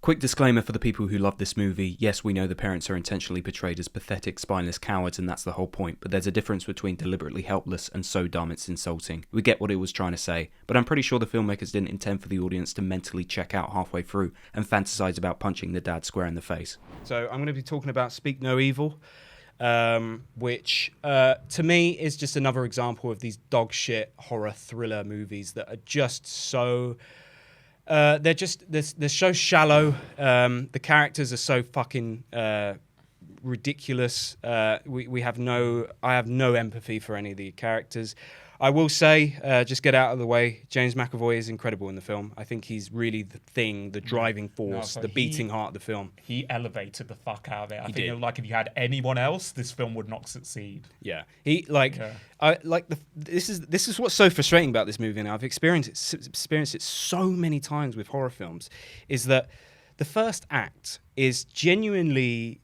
Quick disclaimer for the people who love this movie. Yes, we know the parents are intentionally portrayed as pathetic, spineless cowards, and that's the whole point, but there's a difference between deliberately helpless and so dumb it's insulting. We get what it was trying to say, but I'm pretty sure the filmmakers didn't intend for the audience to mentally check out halfway through and fantasize about punching the dad square in the face. So I'm going to be talking about Speak No Evil, which to me is just another example of these dog shit horror thriller movies that are just so... they're so shallow. The characters are so fucking ridiculous. I have no empathy for any of the characters. I will say, just get out of the way, James McAvoy is incredible in the film. I think he's really the thing, the driving force, the beating heart of the film. He elevated the fuck out of it. I think like if you had anyone else, this film would not succeed. Yeah, this is what's so frustrating about this movie, and I've experienced it so many times with horror films, is that the first act is genuinely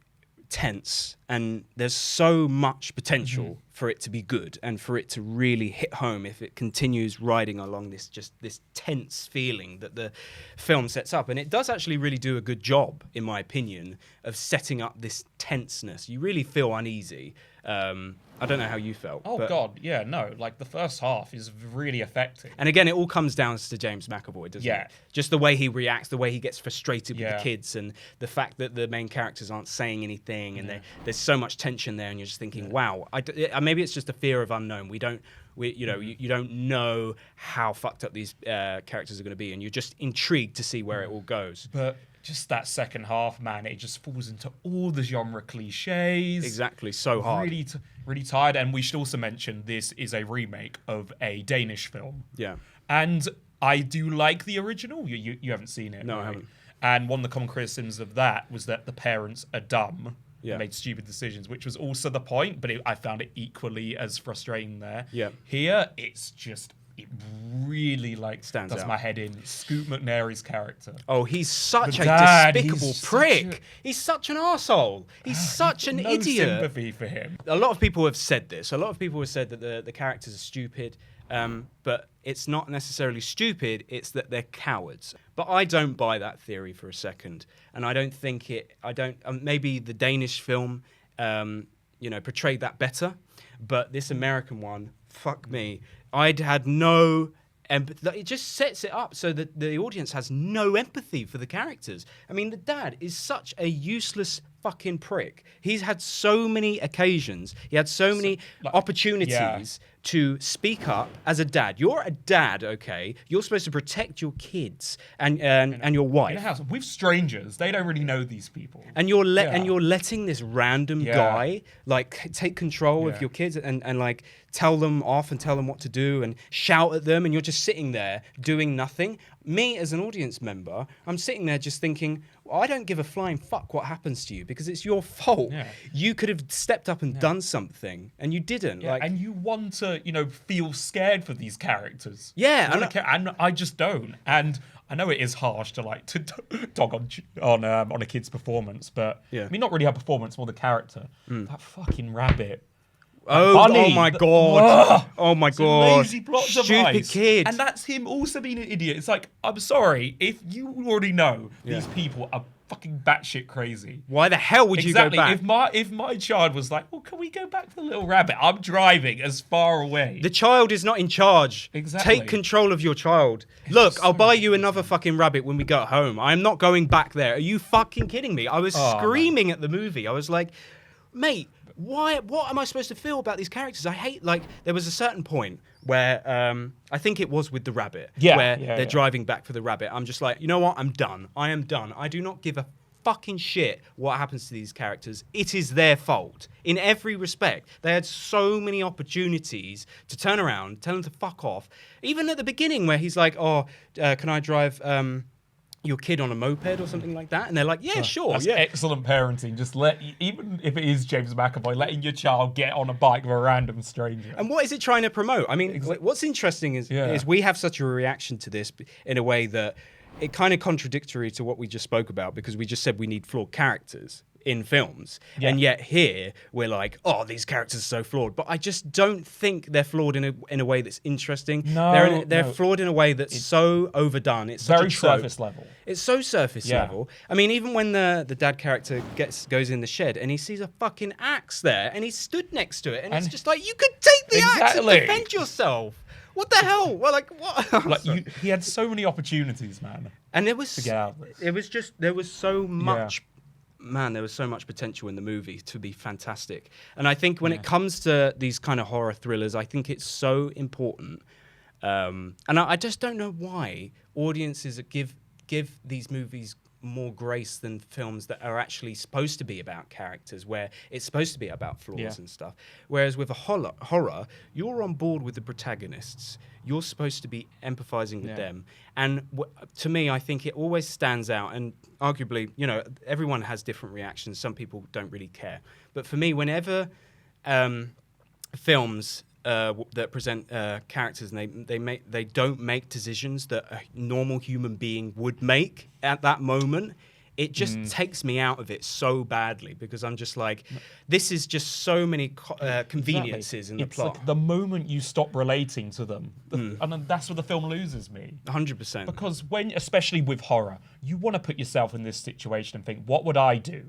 tense, and there's so much potential for it to be good and for it to really hit home if it continues riding along this tense feeling that the film sets up. And it does actually really do a good job, in my opinion, of setting up this tenseness. You really feel uneasy. I don't know how you felt. God, yeah, no. Like, the first half is really effective. And again, it all comes down to James McAvoy, doesn't it? Just the way he reacts, the way he gets frustrated with the kids, and the fact that the main characters aren't saying anything, and there's so much tension there, and you're just thinking, wow. Maybe it's just a fear of unknown. You don't know how fucked up these characters are going to be, and you're just intrigued to see where it all goes. But just that second half, man, it just falls into all the genre cliches. Exactly, so hard. Really tired. And we should also mention this is a remake of a Danish film. Yeah. And I do like the original. You haven't seen it. No, right? I haven't. And one of the common criticisms of that was that the parents are dumb. Yeah. Made stupid decisions, which was also the point, but I found it equally as frustrating there. Yeah. Here, it really stands does out. my head in. Scoot McNairy's character. Oh, he's such The a dad, despicable he's prick. He's such an arsehole. He's such an no idiot. sympathy for him. A lot of people have said this. A lot of people have said that the characters are stupid, but it's not necessarily stupid, it's that they're cowards. But I don't buy that theory for a second. And I don't think maybe the Danish film, portrayed that better. But this American one, fuck me. I'd had no empathy. It just sets it up so that the audience has no empathy for the characters. I mean, the dad is such a useless fucking prick. He's had so many occasions. He had so many opportunities to speak up as a dad. You're a dad, okay? You're supposed to protect your kids and your wife. In a house with strangers, they don't really know these people. And you're letting this random guy take control of your kids and like tell them off and tell them what to do and shout at them, and you're just sitting there doing nothing. Me as an audience member, I'm sitting there just thinking, well, I don't give a flying fuck what happens to you because it's your fault. Yeah. You could have stepped up and done something, and you didn't. Yeah, and you want to, feel scared for these characters. Yeah, and I just don't. And I know it is harsh to dog on a kid's performance, but I mean, not really her performance, more the character. That fucking rabbit. Oh my god! Oh my god! Lazy plot Stupid device. Kid. And that's him also being an idiot. It's like, I'm sorry, if you already know these people are fucking batshit crazy, why the hell would you go back? If my child was like, well, can we go back to the little rabbit? I'm driving as far away. The child is not in charge. Exactly. Take control of your child. Look, I'll buy you another fucking rabbit when we go home. I'm not going back there. Are you fucking kidding me? I was screaming at the movie. I was like, mate, what am I supposed to feel about these characters? I hate, there was a certain point where I think it was with the rabbit, where they're driving back for the rabbit. I'm just like, you know what? I'm done. I am done. I do not give a fucking shit what happens to these characters. It is their fault in every respect. They had so many opportunities to turn around, tell them to fuck off. Even at the beginning where he's like, can I drive your kid on a moped or something like that? And they're like, yeah, sure. That's excellent parenting. Just even if it is James McAvoy, letting your child get on a bike with a random stranger. And what is it trying to promote? I mean, what's interesting is we have such a reaction to this in a way that it kind of contradictory to what we just spoke about, because we just said we need flawed characters. in films. And yet here we're like, oh, these characters are so flawed. But I just don't think they're flawed in a way that's interesting. They're flawed in a way that's so overdone. It's such very a trope. surface level. It's so surface level. I mean, even when the dad character goes in the shed and he sees a fucking axe there and he's stood next to it and it's just like, you could take the axe and defend yourself. What the hell? Well, like what? Like he had so many opportunities, man. And there was to get out of this. It was just there was so much. Man, there was so much potential in the movie to be fantastic. And I think when it comes to these kind of horror thrillers, I think it's so important. And I just don't know why audiences give these movies more grace than films that are actually supposed to be about characters, where it's supposed to be about flaws and stuff. Whereas with a horror, you're on board with the protagonists. You're supposed to be empathizing with them. And to me, I think it always stands out. And arguably, you know, everyone has different reactions. Some people don't really care. But for me, whenever films that present characters and they don't make decisions that a normal human being would make at that moment, it just takes me out of it so badly, because I'm just like, this is just so many conveniences in the plot. Like the moment you stop relating to them, and then that's where the film loses me. 100%. Because especially with horror, you want to put yourself in this situation and think, what would I do?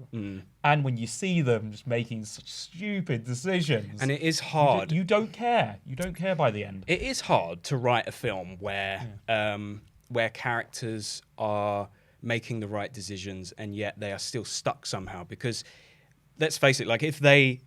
And when you see them just making such stupid decisions, and it is hard. You don't care. You don't care by the end. It is hard to write a film where characters are making the right decisions and yet they are still stuck somehow, because let's face it, like if they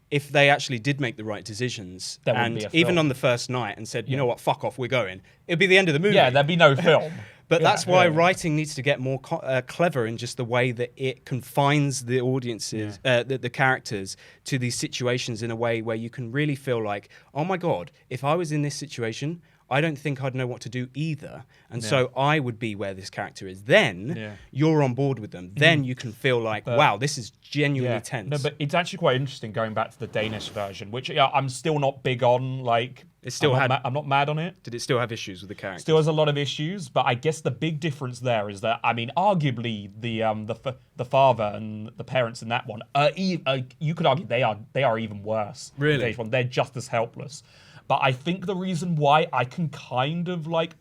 actually did make the right decisions and even on the first night and said, you know what, fuck off, we're going, it'd be the end of the movie. Yeah, there'd be no film. But that's why writing needs to get more clever in just the way that it confines the audiences, the characters, to these situations in a way where you can really feel like, oh my God, if I was in this situation, I don't think I'd know what to do either. And so I would be where this character is. Then you're on board with them. Then you can feel like, wow, this is genuinely tense. No, but it's actually quite interesting going back to the Danish version, which I'm still not big on. Like, I'm not mad on it. Did it still have issues with the character? Still has a lot of issues, but I guess the big difference there is that, I mean, arguably the father and the parents in that one, you could argue they are even worse. Really? They're just as helpless. But I think the reason why I can kind of like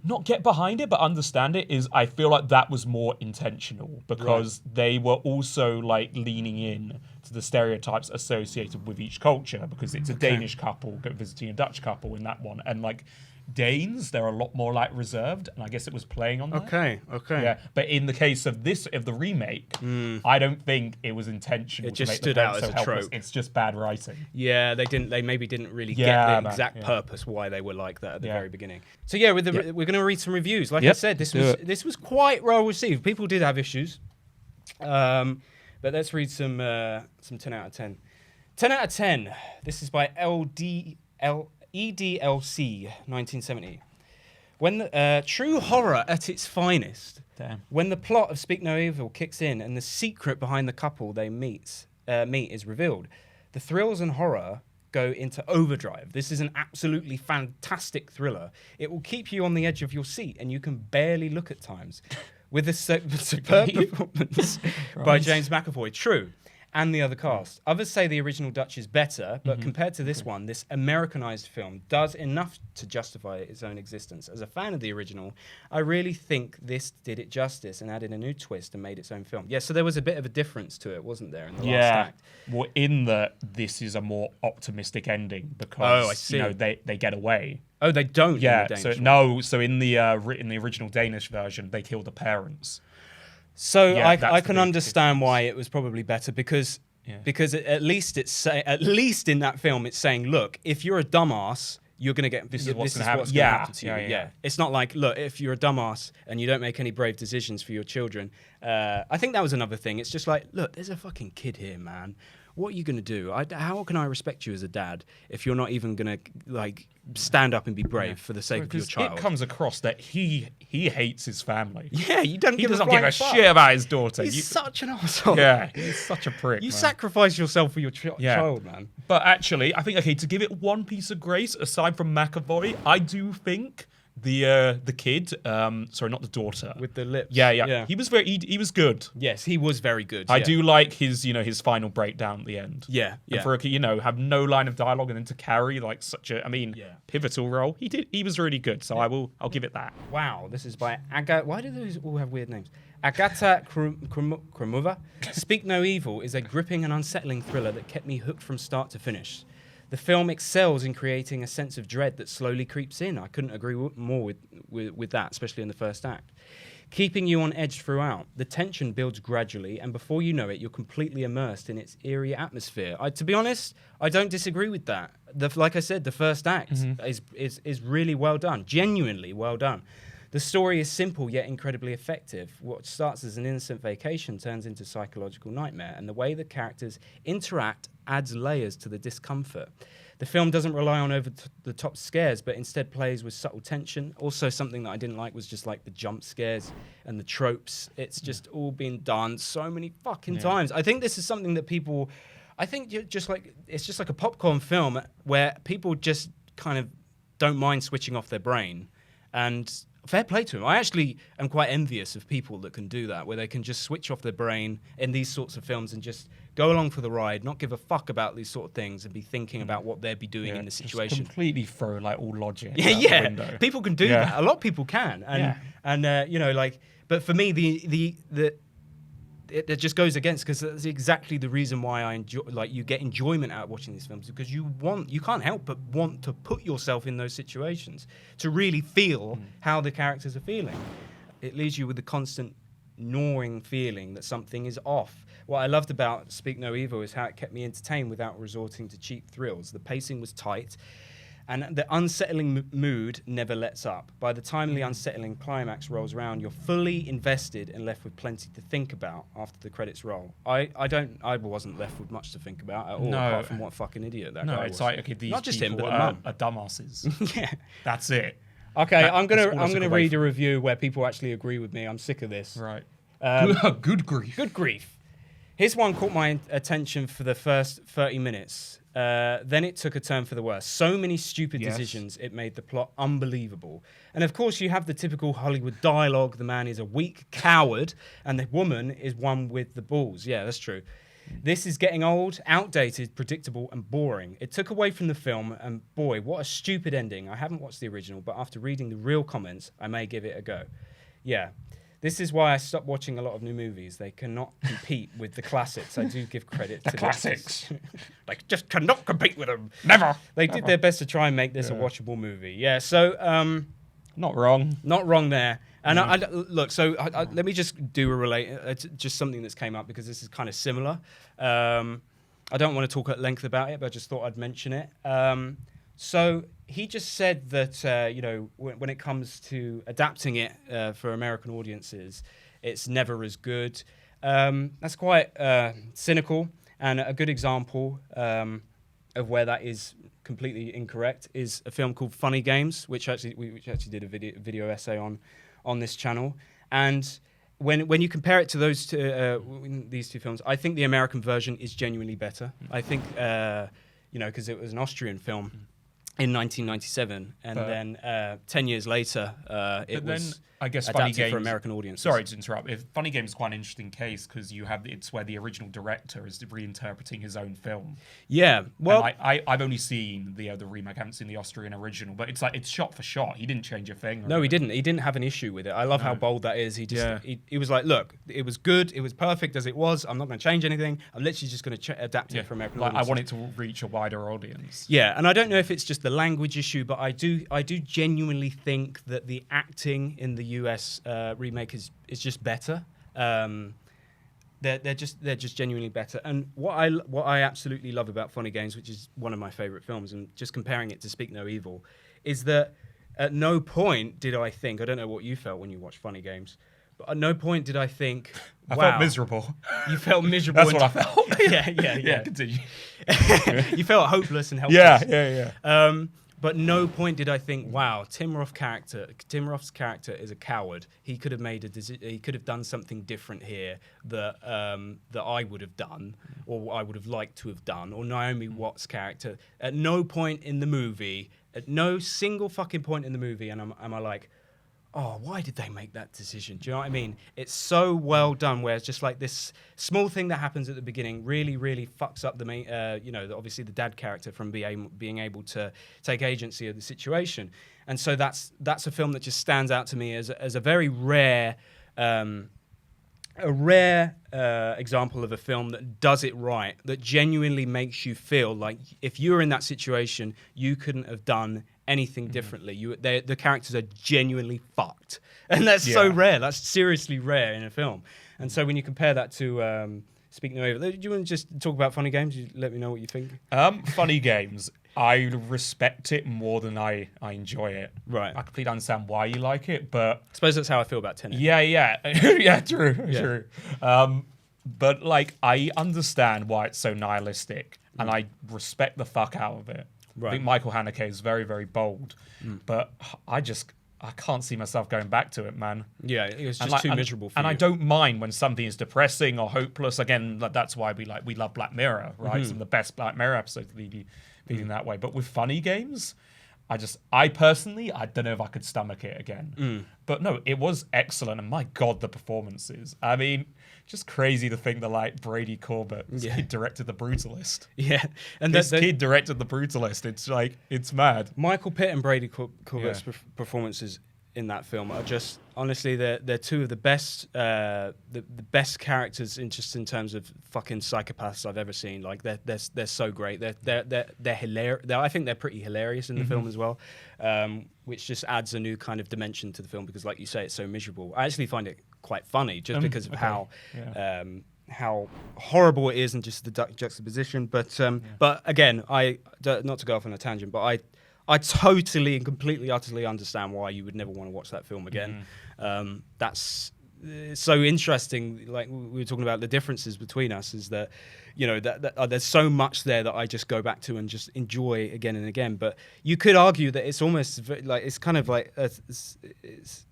not get behind it, but understand it, is I feel like that was more intentional, because they were also like leaning in to the stereotypes associated with each culture, because it's a Danish couple visiting a Dutch couple in that one. And like Danes, they're a lot more like reserved, and I guess it was playing on that. Okay. Yeah, but in the case of the remake, I don't think it was intentional. It just to make stood the out as so a helpless. trope. It's just bad writing. Yeah, they maybe didn't really get the exact purpose why they were like that at the very beginning. So we're going to read some reviews. Like I said, this was quite well received. People did have issues, but let's read some 10 out of 10. 10 out of 10. This is by EDLC 1970. When the true horror at its finest. Damn. When the plot of Speak No Evil kicks in and the secret behind the couple they meet is revealed, the thrills and horror go into overdrive. This is an absolutely fantastic thriller. It will keep you on the edge of your seat and you can barely look at times. With a superb performance by James McAvoy. True. And the other cast. Others say the original Dutch is better, but compared to this one, this Americanized film does enough to justify its own existence. As a fan of the original, I really think this did it justice and added a new twist and made its own film. Yeah, so there was a bit of a difference to it, wasn't there, in the last act? Well, in that this is a more optimistic ending, because they get away. Oh, they don't. Yeah. In the Danish one. So in the original Danish version, they kill the parents. So I can understand why it was probably better, because at least in that film it's saying, look, if you're a dumbass, you're going to get this is what's going to happen to you. Yeah. It's not like, look, if you're a dumbass and you don't make any brave decisions for your children. I think that was another thing. It's just like, look, there's a fucking kid here, man. What are you going to do? How can I respect you as a dad if you're not even going to like stand up and be brave for the sake of your child? It comes across that he hates his family. Yeah, you don't He doesn't give a shit about his daughter. He's such an asshole. Yeah, he's such a prick. You sacrifice yourself for your child, man. But actually, I think, to give it one piece of grace, aside from McAvoy, I do think The kid, sorry, not the daughter. With the lips. Yeah. He was he was good. Yes, he was very good. I do like his, his final breakdown at the end. Yeah. And for have no line of dialogue and then to carry like such a, pivotal role. He was really good. So I'll give it that. Wow, this is by Agatha. Why do those all have weird names? Agatha Krumova. Speak No Evil is a gripping and unsettling thriller that kept me hooked from start to finish. The film excels in creating a sense of dread that slowly creeps in. I couldn't agree more with that, especially in the first act. Keeping you on edge throughout. The tension builds gradually, and before you know it, you're completely immersed in its eerie atmosphere. To be honest, I don't disagree with that. Like I said, the first act is really well done, genuinely well done. The story is simple yet incredibly effective. What starts as an innocent vacation turns into psychological nightmare, and the way the characters interact adds layers to the discomfort. The film doesn't rely on over-the-top scares, but instead plays with subtle tension. Also, something that I didn't like was just like the jump scares and the tropes. It's just all been done so many fucking times. I think this is something that people... I think it's just like a popcorn film where people just kind of don't mind switching off their brain. And... fair play to him. I actually am quite envious of people that can do that, where they can just switch off their brain in these sorts of films and just go along for the ride, not give a fuck about these sort of things, and be thinking about what they'd be doing in the situation. Just completely throw like all logic out the the window. People can do that. A lot of people can, and but for me, it just goes against, because that's exactly the reason why I enjoy, you get enjoyment out of watching these films, because you can't help but want to put yourself in those situations to really feel how the characters are feeling. It leaves you with the constant gnawing feeling that something is off. What I loved about Speak No Evil is how it kept me entertained without resorting to cheap thrills. The pacing was tight, and the unsettling mood never lets up. By the time the unsettling climax rolls around, you're fully invested and left with plenty to think about after the credits roll. I wasn't left with much to think about at all, apart from what a fucking idiot that guy was. It's like, okay, these not just him, people but are dumbasses. Yeah. That's it. Okay, I'm gonna read a review where people actually agree with me. I'm sick of this. Right. Good grief. Here's one caught my attention for the first 30 minutes. Then it took a turn for the worse. So many stupid decisions, it made the plot unbelievable. And of course, you have the typical Hollywood dialogue. The man is a weak coward, and the woman is one with the balls. Yeah, that's true. This is getting old, outdated, predictable, and boring. It took away from the film, and boy, what a stupid ending. I haven't watched the original, but after reading the real comments, I may give it a go. Yeah. This is why I stopped watching a lot of new movies. They cannot compete with the classics. I do give credit to the classics. They just cannot compete with them. Never. They did their best to try and make this a watchable movie. Yeah, so... not wrong. Not wrong there. And let me just do just something that's came up, because this is kind of similar. I don't want to talk at length about it, but I just thought I'd mention it. So he just said that, when it comes to adapting it for American audiences, it's never as good. That's quite cynical, and a good example of where that is completely incorrect is a film called Funny Games, which we did a video essay on this channel. And when you compare it to these two films, I think the American version is genuinely better. I think, because it was an Austrian film in 1997, and then 10 years later, it was I guess adapted Funny Games for American audiences. Sorry to interrupt. Funny Games is quite an interesting case, because it's where the original director is reinterpreting his own film. Yeah, well, and I've only seen the remake. I haven't seen the Austrian original, but it's shot for shot. He didn't change a thing. No, he didn't. He didn't have an issue with it. I love how bold that is. He just he was like, look, it was good. It was perfect as it was. I'm not going to change anything. I'm literally just going to adapt it for American audiences. I want it to reach a wider audience. Yeah, and I don't know if it's just the language issue, but I do genuinely think that the acting in the US remake is just better. They're just genuinely better. And what I absolutely love about Funny Games, which is one of my favorite films, and just comparing it to Speak No Evil, is that at no point did I think, I don't know what you felt when you watched Funny Games, but at no point did I think, wow. I felt miserable. You felt miserable. That's what I felt. Yeah. Continue. You felt hopeless and helpless. Yeah. But no point did I think, wow, Tim Roth's character is a coward. He could have he could have done something different here that that I would have done, or I would have liked to have done. Or Naomi Watts' character. At no point in the movie, at no single fucking point in the movie, am I like, oh, why did they make that decision? Do you know what I mean? It's so well done, where it's just like this small thing that happens at the beginning really, really fucks up the main, obviously the dad character from being able to take agency of the situation. And so that's a film that just stands out to me as a very rare, example of a film that does it right, that genuinely makes you feel like if you were in that situation, you couldn't have done anything differently. The characters are genuinely fucked, and that's so rare. That's seriously rare in a film. And so when you compare that to Speak No Evil, do you want to just talk about Funny Games? You let me know what you think. Funny Games, I respect it more than I enjoy it. Right. I completely understand why you like it, but I suppose that's how I feel about Tenet. yeah, true. But like, I understand why it's so nihilistic, and I respect the fuck out of it. Right. I think Michael Haneke is very, very bold, but I can't see myself going back to it, man. Yeah, it's just too miserable for you. And I don't mind when something is depressing or hopeless. Again, that's why we love Black Mirror, right? Some of the best Black Mirror episodes leading that way. But with Funny Games, I personally don't know if I could stomach it again. But no, it was excellent, and my God, the performances. I mean, just crazy to think that like Brady Corbett kid directed The Brutalist. Yeah, and this kid directed The Brutalist. It's like, it's mad. Michael Pitt and Brady Corbett's performances in that film are just, honestly, they're two of the best best characters in terms of fucking psychopaths I've ever seen. Like they're so great. They're hilarious. I think they're pretty hilarious in the film as well, which just adds a new kind of dimension to the film, because like you say, it's so miserable. I actually find it quite funny just because of how horrible it is, and just the juxtaposition. But again, not to go off on a tangent, but I totally and completely, utterly understand why you would never want to watch that film again. That's so interesting. Like we were talking about the differences between us, is that, you know, that there's so much there that I just go back to and just enjoy again and again. But you could argue that it's almost like, it's kind of like it's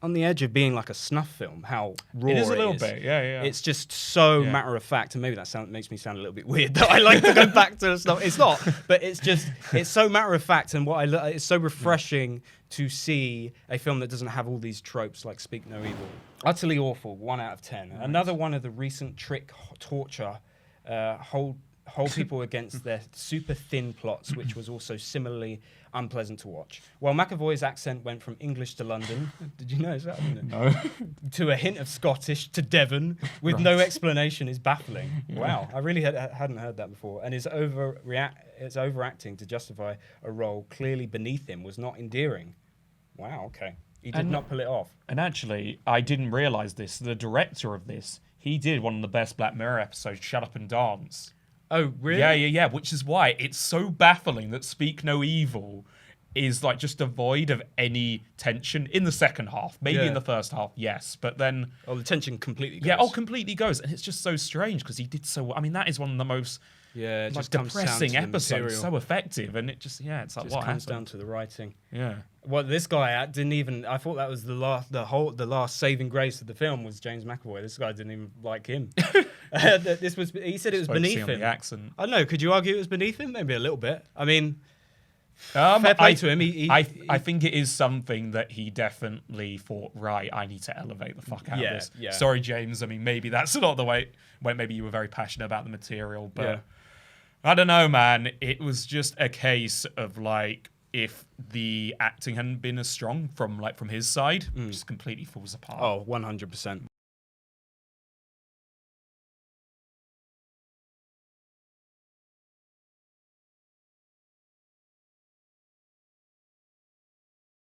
on the edge of being like a snuff film. How raw it is a little bit, yeah. It's just so matter of fact, and maybe that makes me sound a little bit weird that I like to go back to stuff. It's not, but it's so matter of fact, and it's so refreshing to see a film that doesn't have all these tropes like Speak No Evil. Utterly awful, 1 out of 10. Nice. Another one of the recent trick torture. Hold people against their super thin plots, which was also similarly unpleasant to watch. Well, McAvoy's accent went from English to London. Did you notice that? No. To a hint of Scottish to Devon with no explanation is baffling. Wow, I really hadn't heard that before. And his overacting to justify a role clearly beneath him was not endearing. Wow, okay. He did not pull it off. And actually, I didn't realise this. The director of this, he did one of the best Black Mirror episodes, Shut Up and Dance. Oh, really? Yeah. Which is why it's so baffling that Speak No Evil is like just devoid of any tension in the second half. Maybe in the first half, yes. But then... Oh, the tension completely goes. Yeah, completely goes. And it's just so strange because he did so well. I mean, that is one of the most... Yeah, it like, just comes depressing down to episodes, so effective, and it just it's like, what comes happened? down to the writing. Yeah. Well, this guy didn't even. I thought that was the last saving grace of the film was James McAvoy. This guy didn't even like him. He said it was beneath him. The accent. I don't know. Could you argue it was beneath him? Maybe a little bit. I mean, fair play to him. I think it is something that he definitely thought, right, I need to elevate the fuck out of this. Yeah. Sorry, James. I mean, maybe that's not the way. When maybe you were very passionate about the material, but. Yeah. I don't know, man. It was just a case of like, if the acting hadn't been as strong from his side, it just completely falls apart. Oh, 100%.